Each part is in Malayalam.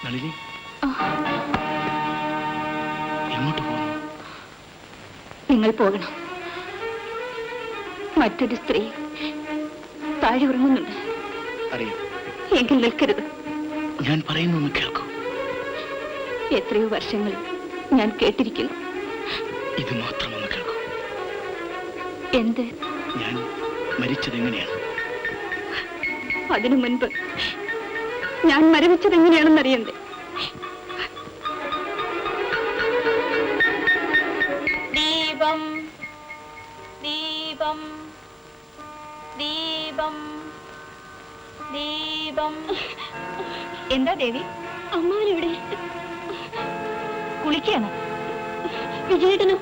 നളിനി എങ്ങോട്ട് പോകുന്നു? നിങ്ങൾ പോകണം. മറ്റൊരു സ്ത്രീ താഴെ ഉറങ്ങുന്നുണ്ട്. അറിയാം. എങ്കിൽ നിൽക്കരുത്. ഞാൻ പറയുന്നു കേൾക്കൂ. എത്രയോ വർഷങ്ങൾ ഞാൻ കേട്ടിരിക്കുന്നു. ഇത് മാത്രം ഒന്ന് കേൾക്കൂ. എന്ത്? ഞാൻ മരിച്ചത് എങ്ങനെയാണ്? അതിനു മുൻപ് ഞാൻ മരവിച്ചത് എങ്ങനെയാണെന്ന് അറിയണ്ടേ? ദീപം ദീപം ദീപം ദീപം. എന്താ ദേവി? അമ്മാവനെവിടെ? കുളിക്കാണ്. വിജയേട്ടനോ?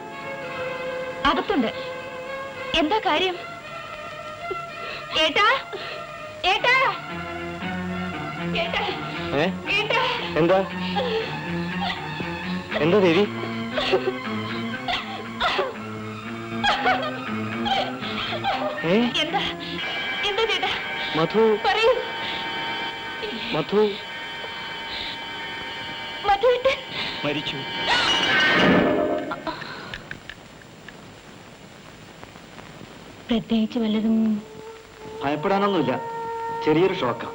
അകത്തുണ്ട്. എന്താ കാര്യം? ഏട്ടാ ഏട്ടാ ഏട്ടാ ഏട്ടാ. എന്താ എന്താ ദേവി? എന്താ എന്താ ചേട്ടാ? മധു പറയൂ. മധു മധുവേട്ടൻ മരിച്ചു. പ്രത്യേകിച്ച് വല്ലതും? ഭയപ്പെടാനൊന്നുമില്ല, ചെറിയൊരു ഷോക്കാ.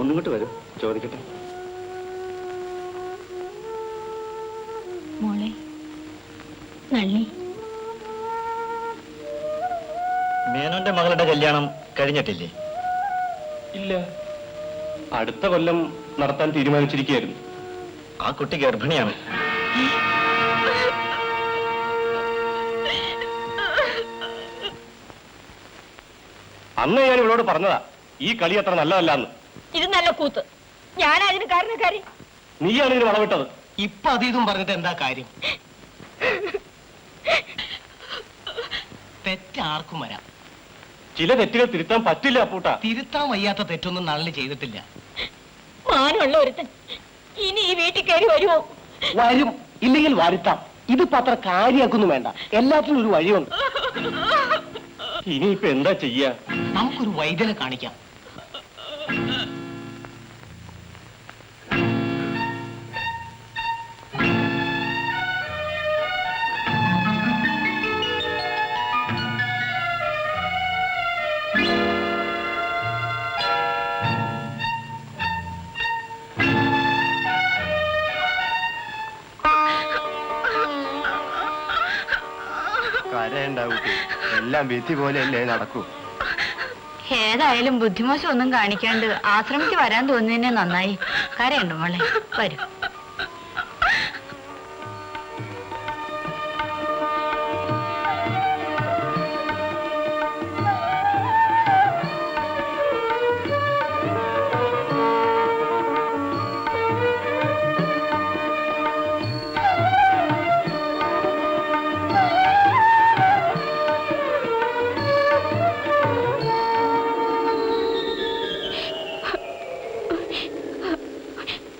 ഒന്നിങ്ങോട്ട് വരൂ, ചോദിക്കട്ടെ. മോളെ നള്ളി, മേനോന്റെ മകളുടെ കല്യാണം കഴിഞ്ഞിട്ടില്ലേ? ഇല്ല, അടുത്ത കൊല്ലം നടത്താൻ തീരുമാനിച്ചിരിക്കുകയായിരുന്നു. ആ കുട്ടി ഗർഭിണിയാണ്. അന്ന് ഞാൻ ഇവളോട് പറഞ്ഞതാ ഈ കളി അത്ര നല്ലതല്ലാന്ന്. ഇത് നല്ല കൂത്ത്. ഞാൻ അതിന് കാരണക്കാരി. നീയാണ് ഇതിന് വളവിട്ടത്. ഇപ്പൊ അതീതും പറഞ്ഞിട്ട് എന്താ കാര്യം? തെറ്റാർക്കും വരാം. ചില തെറ്റുകൾ തിരുത്താൻ പറ്റില്ല അപ്പൂട്ട. തിരുത്താൻ വയ്യാത്ത തെറ്റൊന്നും നളിനി ചെയ്തിട്ടില്ല. മാനുള്ള ഒരുത്തൻ ഇനി ഈ വീട്ടിൽ കയറി വരുമോ? വരും, ഇല്ലെങ്കിൽ വരുത്താം. ഇതിപ്പോ അത്ര കാര്യമാക്കൊന്നും വേണ്ട. എല്ലാത്തിനും ഒരു വഴിയുണ്ട്. ഇനിയിപ്പൊ എന്താ ചെയ്യാ? നമുക്കൊരു വൈദ്യനെ കാണിക്കാം. കരയണ്ട കുട്ടി, എല്ലാം വിധി പോലെയല്ലേ നടക്കൂ. ഏതായാലും ബുദ്ധിമോശം ഒന്നും കാണിക്കാണ്ട് ആശ്രമിച്ച് വരാൻ തോന്നുന്നതന്നെ നന്നായി. കരയുണ്ടോ മോളെ? വരും.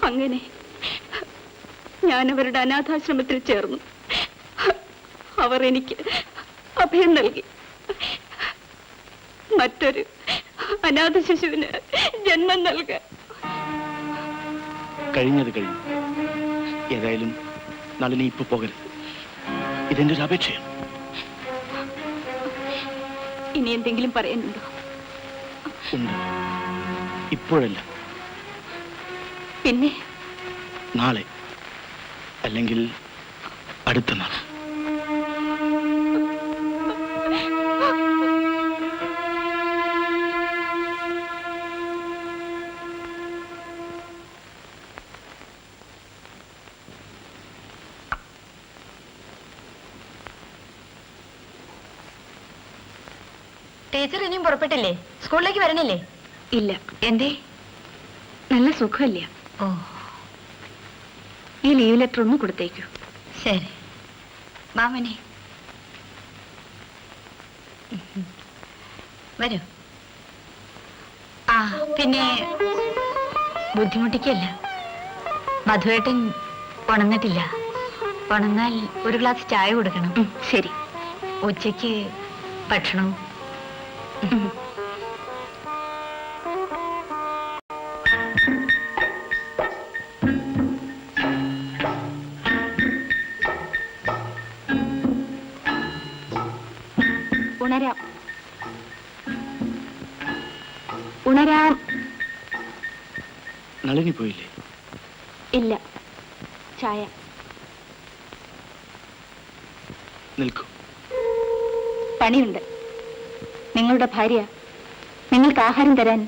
അങ്ങനെ ഞാൻ അവരുടെ അനാഥാശ്രമത്തിൽ ചേർന്നു. അവർ എനിക്ക് അഭയം നൽകി. മറ്റൊരു അനാഥ ശിശുവിന് ജന്മം നൽകാൻ. കഴിഞ്ഞത് കഴിഞ്ഞു. ഏതായാലും നളിനി ഇപ്പൊ പോകരുത്. ഇതെന്റെ ഒരു അപേക്ഷയാണ്. ഇനി എന്തെങ്കിലും പറയാനുണ്ടോ? ഉണ്ട്. ഇപ്പോഴല്ല, പിന്നെ നാളെ, അല്ലെങ്കിൽ അടുത്ത നാൾ. ടീച്ചർ ഇനിയും പുറപ്പെട്ടില്ലേ? സ്കൂളിലേക്ക് വരണില്ലേ? ഇല്ല. എന്തേ? നല്ല സുഖമില്ല. ഓ, ഈ ലീവ് ലെറ്റർ ഒന്ന് കൊടുത്തേക്കൂ. ശരി മാമനെ, വരൂ. ആ പിന്നെ ബുദ്ധിമുട്ടിക്കല്ല, മധുവേട്ടൻ ഉണർന്നിട്ടില്ല. ഉണർന്നാൽ ഒരു ഗ്ലാസ് ചായ കൊടുക്കണം. ശരി. ഉച്ചയ്ക്ക് ഭക്ഷണവും. നളിനി പോയില്ലേ? ഇല്ല. ചായ. നിൽക്കൂ. പണിയുണ്ട്. നിങ്ങളുടെ ഭാര്യ നിങ്ങൾക്ക് ആഹാരം തരാൻ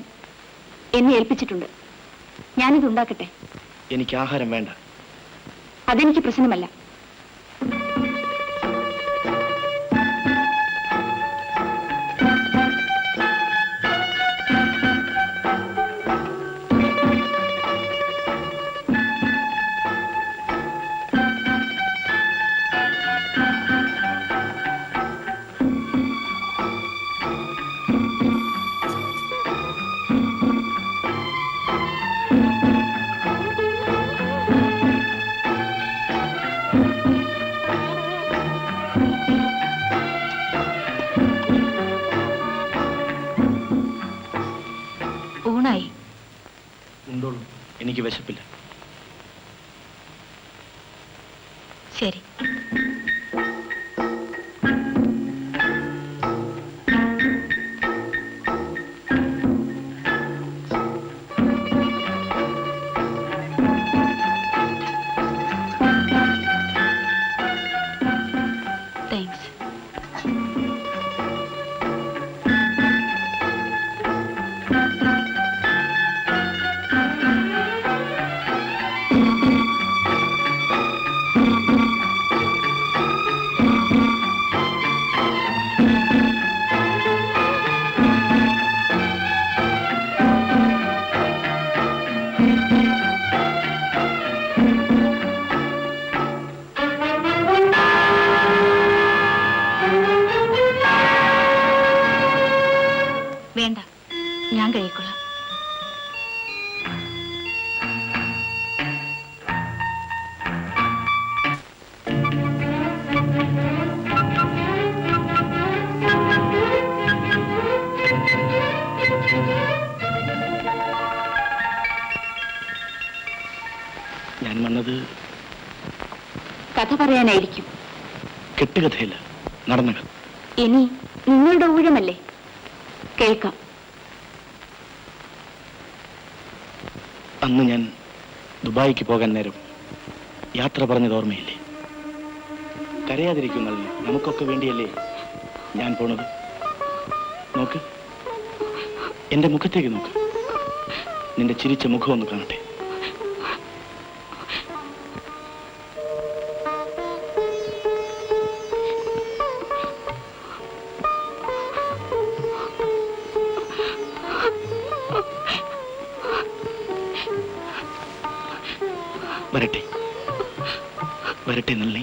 എന്നെ ഏൽപ്പിച്ചിട്ടുണ്ട്. ഞാനിത് ഉണ്ടാക്കട്ടെ. എനിക്ക് ആഹാരം വേണ്ട. അതെനിക്ക് പ്രശ്നമല്ല. ഊണായി. ഉണ്ടോളൂ, എനിക്ക് വിശപ്പില്ല. ശരി. താങ്ക്സ്. വേണ്ട, ഞാൻ കഴിക്കൊള്ളാം. ഞാൻ വന്നത് കഥ പറയാനായിരിക്കും. കെട്ടുകഥയില്ല, നടന്ന കഥ. ഇനി നിങ്ങളുടെ ഊഴമല്ലേ, കേൾക്കാം. അന്ന് ഞാൻ ദുബായിക്ക് പോകാൻ നേരം യാത്ര പറഞ്ഞത് ഓർമ്മയില്ലേ? കരയാതിരിക്കും നളിനി, നമുക്കൊക്കെ വേണ്ടിയല്ലേ ഞാൻ പോണത്. നോക്ക്, എന്റെ മുഖത്തേക്ക് നോക്ക്. നിന്റെ ചിരിച്ച മുഖം ഒന്ന് കാണട്ടെ. വരട്ടെ, വരട്ടെ നളിനി.